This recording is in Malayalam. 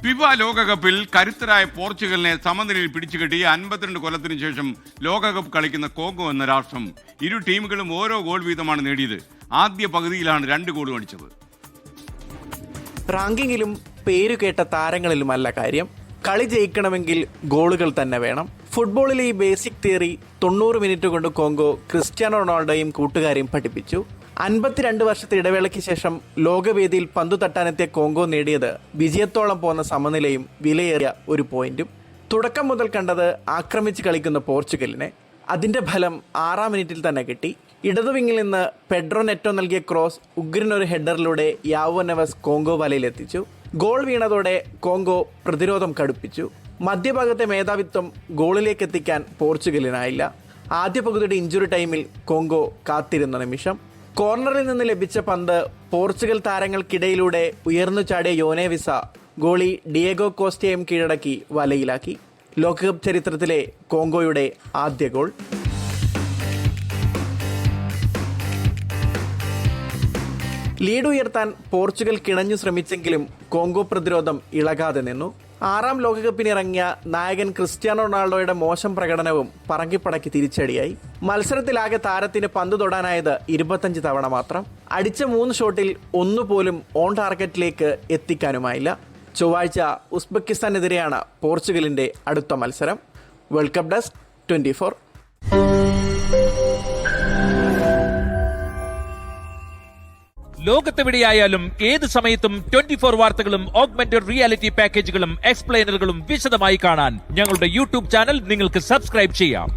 ഫിഫ ലോകകപ്പിൽ കരുത്തരായ പോർച്ചുഗലിനെ സമനിലയിൽ പിടിച്ചുകെട്ടി 52 കൊല്ലത്തിനു ശേഷം ലോകകപ്പ് കളിക്കുന്ന കോങ്കോ എന്ന രാഷ്ട്രം ഇരു ടീമുകളും ഓരോ ഗോൾ വീതമാണ് നേടിയത്. ആദ്യ പകുതിയിലാണ് 2 ഗോൾ അടിച്ചത്. റാങ്കിങ്ങിലും പേരുകേട്ട താരങ്ങളിലുമല്ല കാര്യം. കളി ജയിക്കണമെങ്കിൽ ഗോളുകൾ തന്നെ വേണം. ഫുട്ബോളിലെ ഈ ബേസിക് തിയറി 90 മിനിറ്റ് കൊണ്ട് കോങ്കോ ക്രിസ്ത്യാനോ റൊണാൾഡോയും കൂട്ടുകാരെയും പഠിപ്പിച്ചു. 52 വർഷത്തെ ഇടവേളയ്ക്ക് ശേഷം ലോകവേദിയിൽ പന്തു തട്ടാനെത്തിയ കോങ്കോ നേടിയത് വിജയത്തോളം പോന്ന സമനിലയും വിലയേറിയ ഒരു പോയിന്റും. തുടക്കം മുതൽ കണ്ടത് ആക്രമിച്ച് കളിക്കുന്ന പോർച്ചുഗലിനെ. അതിന്റെ ഫലം 6-ാം മിനിറ്റിൽ തന്നെ കിട്ടി. ഇടതുവിങ്ങിൽ നിന്ന് പെഡ്രോ നെറ്റോ നൽകിയ ക്രോസ് ഉഗ്രനൊരു ഹെഡറിലൂടെ യാവോ നെവസ് കോങ്കോ വലയിലെത്തിച്ചു. ഗോൾ വീണതോടെ കോങ്കോ പ്രതിരോധം കടുപ്പിച്ചു. മധ്യഭാഗത്തെ മേധാവിത്വം ഗോളിലേക്ക് എത്തിക്കാൻ പോർച്ചുഗലിനായില്ല. ആദ്യ പകുതിയുടെ ഇഞ്ചുറി ടൈമിൽ കോങ്കോ കാത്തിരുന്ന നിമിഷം. കോർണറിൽ നിന്ന് ലഭിച്ച പന്ത് പോർച്ചുഗൽ താരങ്ങൾക്കിടയിലൂടെ ഉയർന്നു ചാടിയ യോനെവിസ ഗോളി ഡിയേഗോ കോസ്റ്റയും കീഴടക്കി വലയിലാക്കി. ലോകകപ്പ് ചരിത്രത്തിലെ കോങ്കോയുടെ ആദ്യ ഗോൾ. ലീഡ് ഉയർത്താൻ പോർച്ചുഗൽ കിണഞ്ഞു ശ്രമിച്ചെങ്കിലും കോങ്കോ പ്രതിരോധം ഇളകാതെ നിന്നു. 6-ാം ലോകകപ്പിനിറങ്ങിയ നായകൻ ക്രിസ്ത്യാനോ റൊണാൾഡോയുടെ മോശം പ്രകടനവും പറങ്കിപ്പടയ്ക്ക് തിരിച്ചടിയായി. മത്സരത്തിലാകെ താരത്തിന് പന്ത് തൊടാനായത് 25 തവണ മാത്രം. അടിച്ച 3 ഷോട്ടിൽ ഒന്നുപോലും ഓൺ ടാർഗറ്റിലേക്ക് എത്തിക്കാനുമായില്ല. ചൊവ്വാഴ്ച ഉസ്ബെക്കിസ്ഥാനെതിരെയാണ് പോർച്ചുഗലിന്റെ അടുത്ത മത്സരം. World cup desk 24. ലോകത്തെവിടെയായാലും ഏത് സമയത്തും 24 വാർത്തകളും ഓഗ്മെന്റഡ് റിയാലിറ്റി പാക്കേജുകളും എക്സ്പ്ലെയിനറുകളും വിശദമായി കാണാൻ ഞങ്ങളുടെ യൂട്യൂബ് ചാനൽ നിങ്ങൾക്ക് സബ്സ്ക്രൈബ് ചെയ്യാം.